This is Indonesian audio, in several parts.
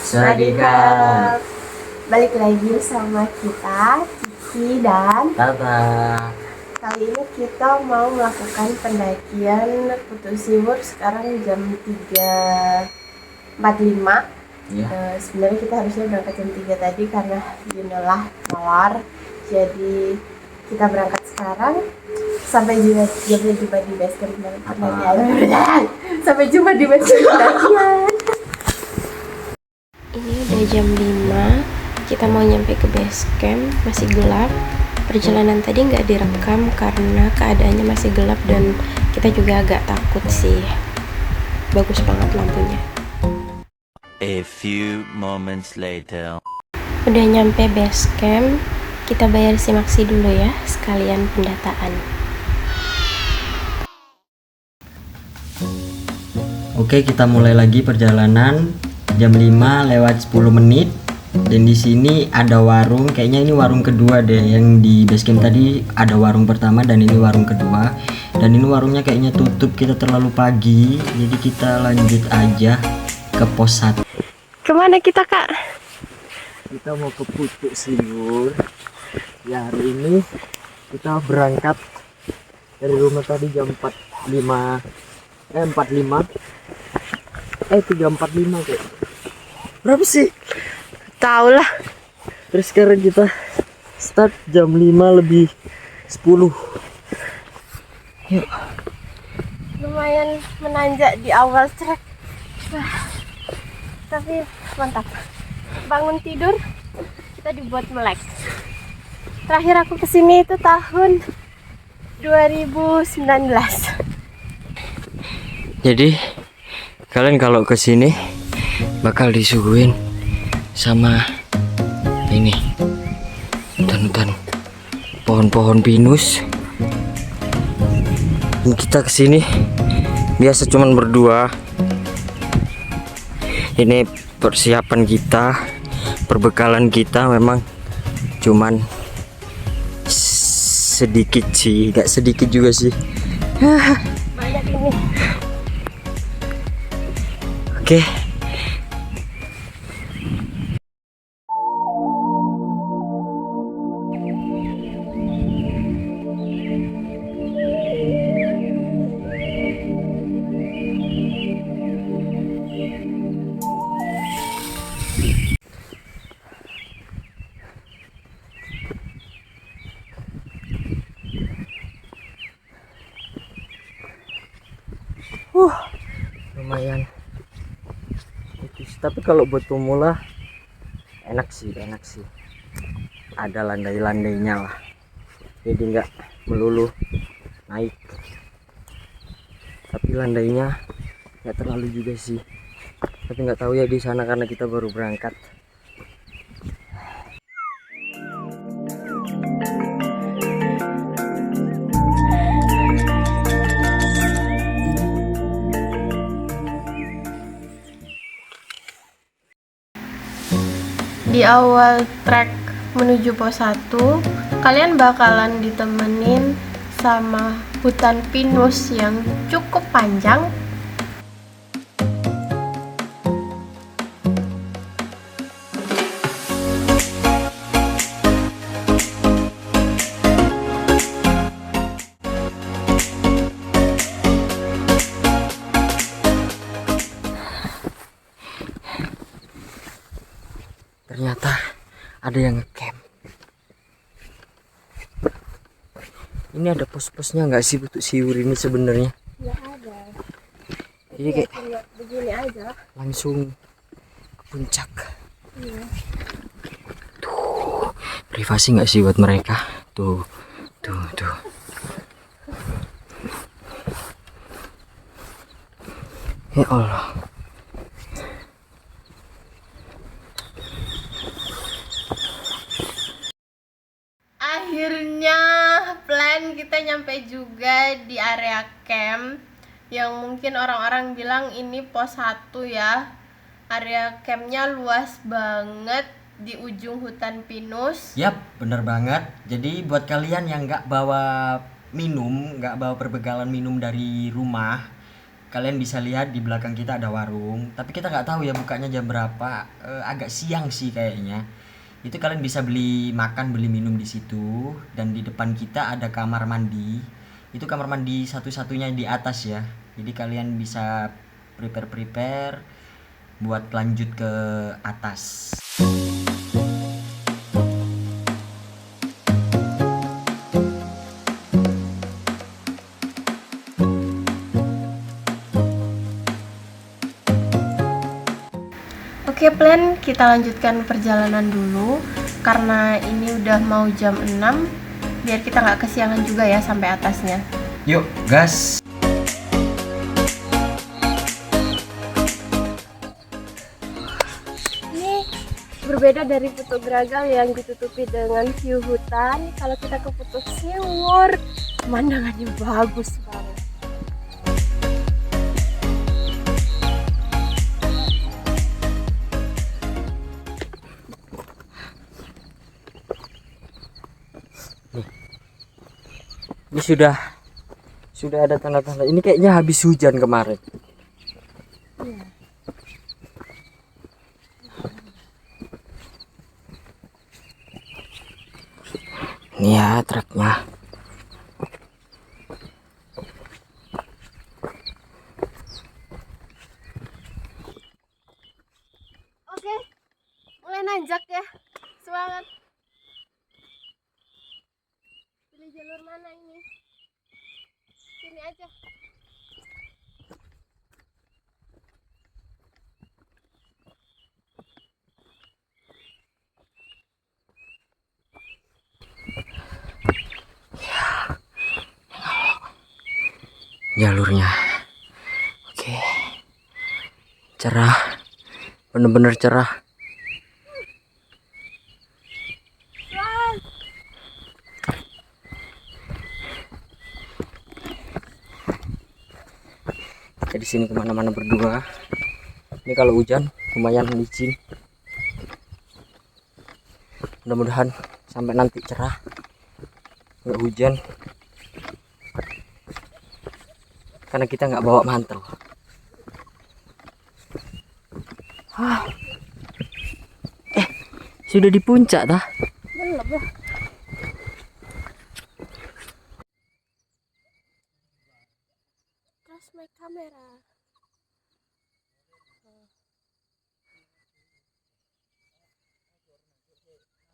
Swadikap. Balik lagi sama kita, Cici dan Tata. kali ini kita mau melakukan pendakian Putu Siwur. Sekarang jam 3.45 Ya. Sebenarnya kita harusnya berangkat jam 3 tadi karena Yunolah mawar. Jadi kita berangkat sekarang. Sampai jumpa di base camp pendakian. Sampai jumpa di base camp pendakian. Ini udah jam 5, kita mau nyampe ke base camp, masih gelap. Perjalanan tadi nggak direkam karena keadaannya masih gelap dan kita juga agak takut sih. Bagus banget lampunya. A few moments later. Udah nyampe base camp, kita bayar simaksi dulu ya, sekalian pendataan. Oke, kita mulai lagi perjalanan. Jam 5 lewat 10 menit. Dan di sini ada warung, kayaknya ini warung kedua deh. Yang di base camp tadi ada warung pertama dan ini warung kedua. Dan ini warungnya kayaknya tutup, kita terlalu pagi. Jadi kita lanjut aja ke pos 1. Kemana kita, Kak? Kita mau ke Putu Siwur. Ya, hari ini kita berangkat dari rumah tadi jam 3.45 kayak. Berapa sih? Tahu lah. Terus sekarang kita start jam 5:10. Yuk. Lumayan menanjak di awal trek. Tapi mantap. Bangun tidur kita dibuat melek. Terakhir aku kesini itu tahun 2019. Jadi kalian kalau kesini bakal disuguhin sama ini hutan-hutan pohon-pohon pinus. Dan kita kesini biasa cuman berdua. Ini persiapan kita, perbekalan kita memang cuman sedikit sih, nggak sedikit juga sih. Banyak ini. Oke. Lumayan tipis, tapi kalau buat pemula enak sih, ada landai-landainya lah, jadi nggak melulu naik, tapi landainya nggak terlalu juga sih. Tapi nggak tahu ya di sana karena kita baru berangkat. Di awal trek menuju pos 1, kalian bakalan ditemenin sama hutan pinus yang cukup panjang. Ternyata ada yang ngecamp. Ini ada pos-posnya nggak sih Putu Siwur ini sebenarnya? Ya ada. Jadi kayak Begini aja. langsung ke puncak. Iya. Tuh, privasi nggak sih buat mereka? Tuh. Ya Allah. Akhirnya plan kita nyampe juga di area camp yang mungkin orang-orang bilang ini pos 1 ya. Area campnya luas banget di ujung hutan pinus. Yap, bener banget. Jadi buat kalian yang nggak bawa minum, nggak bawa perbekalan minum dari rumah, kalian bisa lihat di belakang kita ada warung, tapi kita nggak tahu ya bukanya jam berapa. Agak siang sih kayaknya. Itu kalian bisa beli makan, beli minum di situ. Dan di depan kita ada kamar mandi. Itu kamar mandi satu-satunya di atas ya. Jadi kalian bisa prepare buat lanjut ke atas. Oke, plan kita lanjutkan perjalanan dulu karena ini udah mau jam 6, biar kita nggak kesiangan juga ya sampai atasnya. Yuk, gas. Ini berbeda dari Putu Gragal yang ditutupi dengan view hutan. Kalau kita ke Putu Sewur, pemandangannya bagus banget. Ini sudah ada tanda-tanda. Ini kayaknya habis hujan kemarin. Iya. Ini ya truknya. Oke, mulai nanjak ya. Semangat. Pilih jalur mana ini? Sini aja. Jalurnya. Oke. Cerah. Bener-bener cerah. Kita di sini kemana-mana berdua. Ini kalau hujan lumayan licin. Mudah-mudahan sampai nanti cerah, nggak hujan. Karena kita nggak bawa mantel. Sudah di puncak dah. Belum ya. Terus make kamera.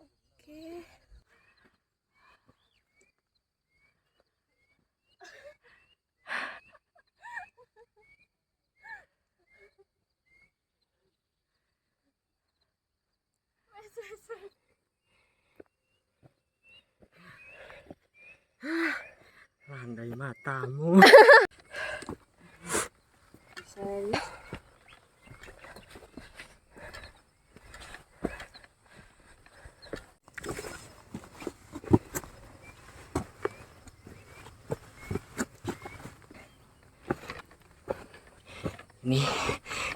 Oke. Landai matamu. Serius? Ini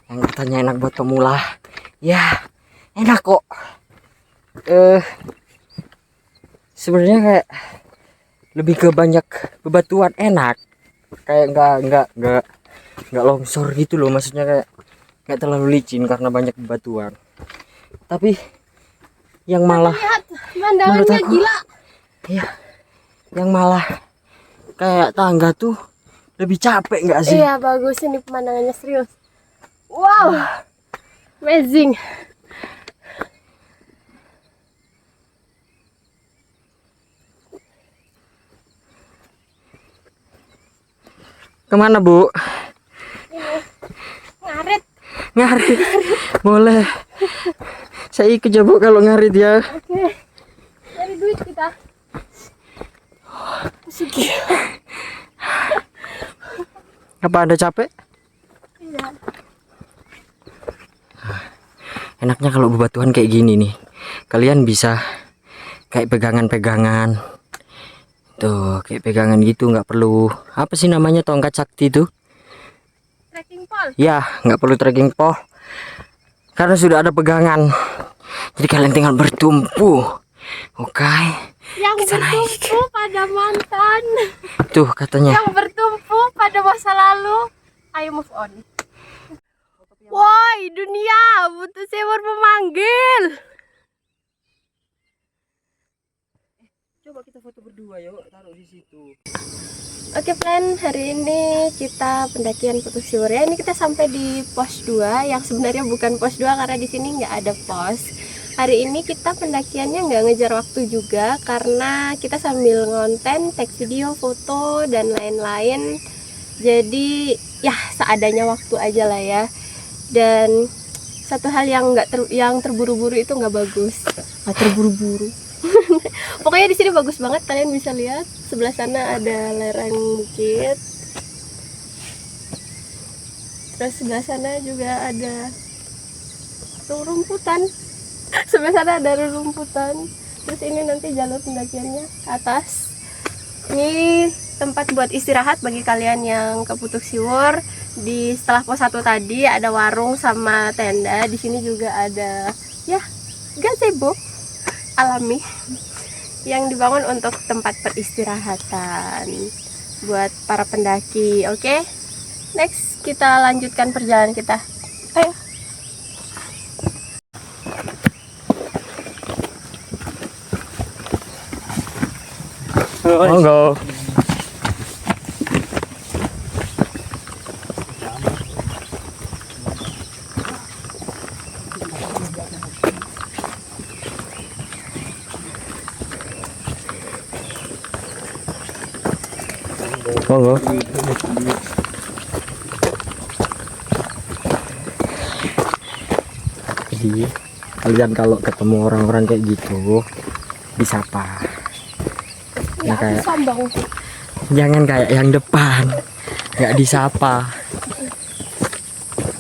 yang katanya enak buat pemula. Ya, enak kok. Sebenarnya kayak lebih ke banyak bebatuan, enak. Kayak nggak longsor gitu loh, maksudnya kayak nggak terlalu licin karena banyak bebatuan. Tapi yang malah Lihat pemandangannya aku, gila. iya, yang malah kayak tangga tuh lebih capek nggak sih? Iya, bagus ini pemandangannya, serius. Wow. Amazing. Kemana Bu? Ini ngarit. Ngarit. Boleh. Saya ikut ya Bu kalau ngarit ya. Oke. Cari duit kita. Sugi. Apa Anda capek? Iya. Enaknya kalau bebatuan kayak gini nih, kalian bisa kayak pegangan-pegangan. Tuh, kayak pegangan gitu, nggak perlu apa sih namanya, tongkat sakti tuh? Trekking pole. Ya, nggak perlu trekking pole. Karena sudah ada pegangan. Jadi kalian tinggal bertumpu. Oke. Yang bertumpu pada mantan. Tuh katanya. Yang bertumpu pada masa lalu. Ayo move on. Woi dunia, butuh sewer pemanggil. Coba kita foto berdua yuk, taruh di situ. Oke plan, hari ini kita pendakian Putus Siwur ya. Ini kita sampai di pos 2 yang sebenarnya bukan pos 2 karena di sini nggak ada pos. Hari ini kita pendakiannya nggak ngejar waktu juga karena kita sambil ngonten, take video, foto dan lain-lain. Jadi ya seadanya waktu aja lah ya. Dan satu hal yang yang terburu-buru itu nggak bagus. Nggak terburu-buru. Pokoknya di sini bagus banget, kalian bisa lihat sebelah sana ada lereng bukit. Terus sebelah sana juga ada rerumputan. Sebelah sana ada rerumputan. Terus ini nanti jalur pendakiannya ke atas. Ini tempat buat istirahat bagi kalian yang ke Putus Siwur. Di setelah pos 1 tadi ada warung sama tenda. Di sini juga ada ya gazebo alami yang dibangun untuk tempat peristirahatan buat para pendaki. Oke, next kita lanjutkan perjalanan kita. Ayo. Monggo. Monggo. Jadi kalian kalau ketemu orang-orang kayak gitu disapa. Ya, kayak sombong. jangan kayak yang depan nggak disapa.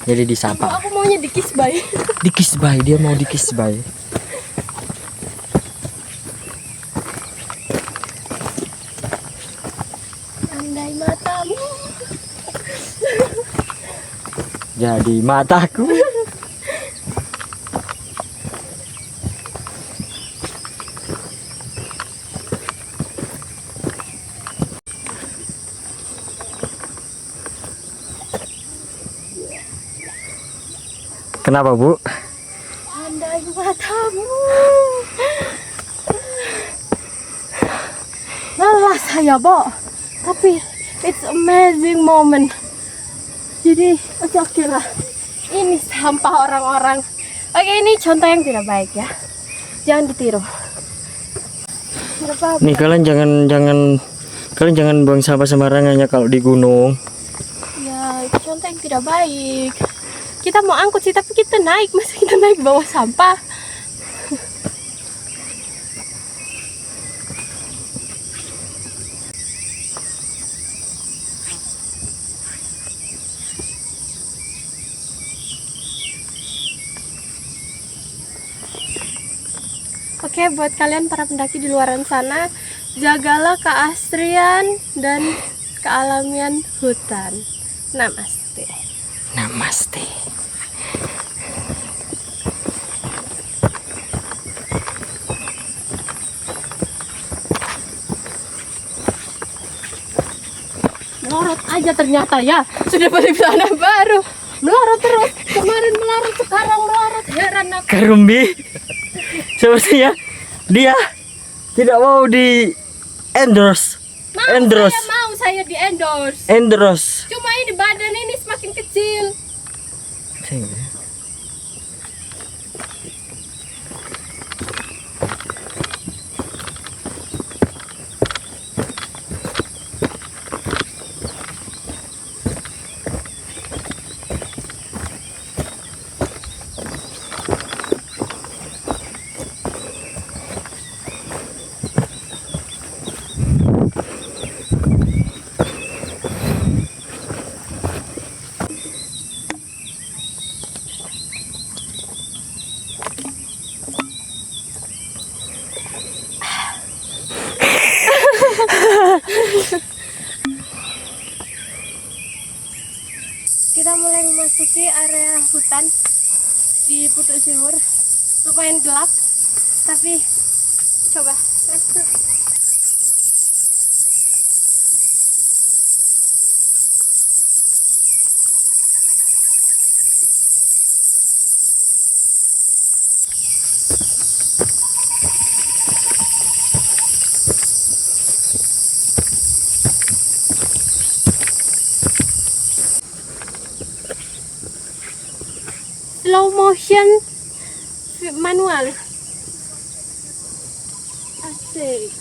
Jadi disapa. Aku maunya dikisbai. Dikisbai, dia mau dikisbai. Andai matamu. Jadi mataku. Kenapa, Bu? Andai matamu. Lelah saya, Bo. Tapi it's amazing moment. Jadi oke lah. Ini sampah orang-orang. Oke, ini contoh yang tidak baik ya. Jangan ditiru. Berapa? Nih kalian jangan buang sampah sembarangan ya kalau di gunung. Ya, itu contoh yang tidak baik. Kita mau angkut sih, tapi kita naik. Masa kita naik bawa sampah? Oke, buat kalian para pendaki di luaran sana, jagalah keasrian dan kealamian hutan. Namaste. Namaste. Melorot aja ternyata ya. Sudah beli celana baru. Melorot terus. Kemarin melorot, sekarang melorot. Heran aku. Karumbi. Sepertinya dia tidak mau di endorse. Saya di endorse. Endorse. Cuma ini badan ini semakin kecil. Kita mulai memasuki area hutan di Putus Siwur. Lumayan gelap, tapi coba let's go. slow motion manual. Asik.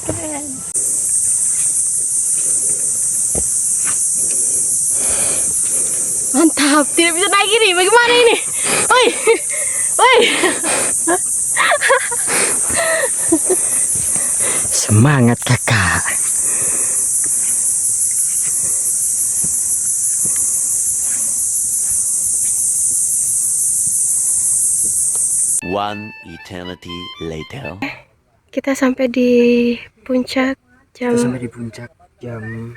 Keren. Mantap, tidak bisa naik ini. Bagaimana ini? Woi, woi. Semangat kakak. One eternity later. Kita sampai di puncak jam. Kita sampai di puncak jam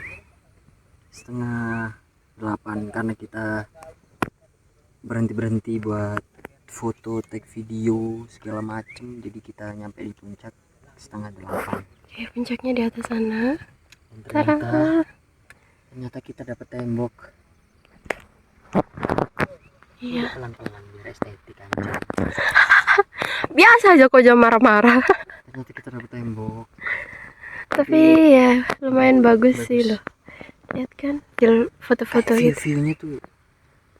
7:30 karena kita berhenti buat foto, take video segala macem. Jadi kita nyampe di puncak 7:30. Oke, puncaknya di atas sana. Dan ternyata kita dapat tembok. Iya. Pelan-pelan biar estetik aja. Biasa aja kok jangan marah-marah. Ternyata kita dapat tembok. Tapi ya lumayan bagus sih loh. Lihat kan foto-foto itu.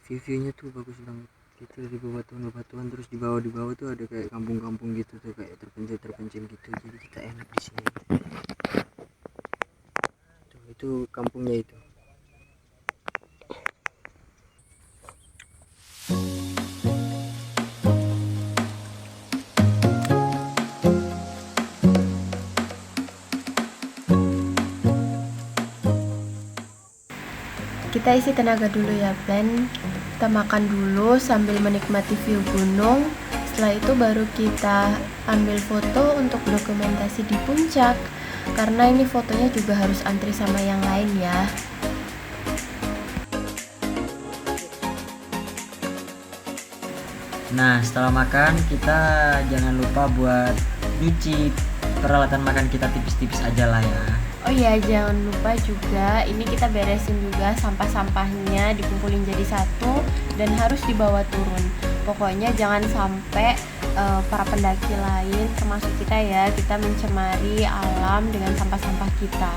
View-nya tuh bagus banget. Kita di bebatuan terus di bawah tuh ada kayak kampung-kampung gitu tuh, kayak terpencil gitu. Jadi kita enak di sini. Tuh, itu kampungnya itu. Kita isi tenaga dulu ya, Plan. Kita makan dulu sambil menikmati view gunung. Setelah itu baru kita ambil foto untuk dokumentasi di puncak. Karena ini fotonya juga harus antri sama yang lain ya. Nah, setelah makan kita jangan lupa buat nyuci peralatan makan kita tipis-tipis aja lah ya. Oh iya, jangan lupa juga ini kita beresin juga sampah-sampahnya, dikumpulin jadi satu dan harus dibawa turun. Pokoknya jangan sampai para pendaki lain termasuk kita ya, kita mencemari alam dengan sampah-sampah kita.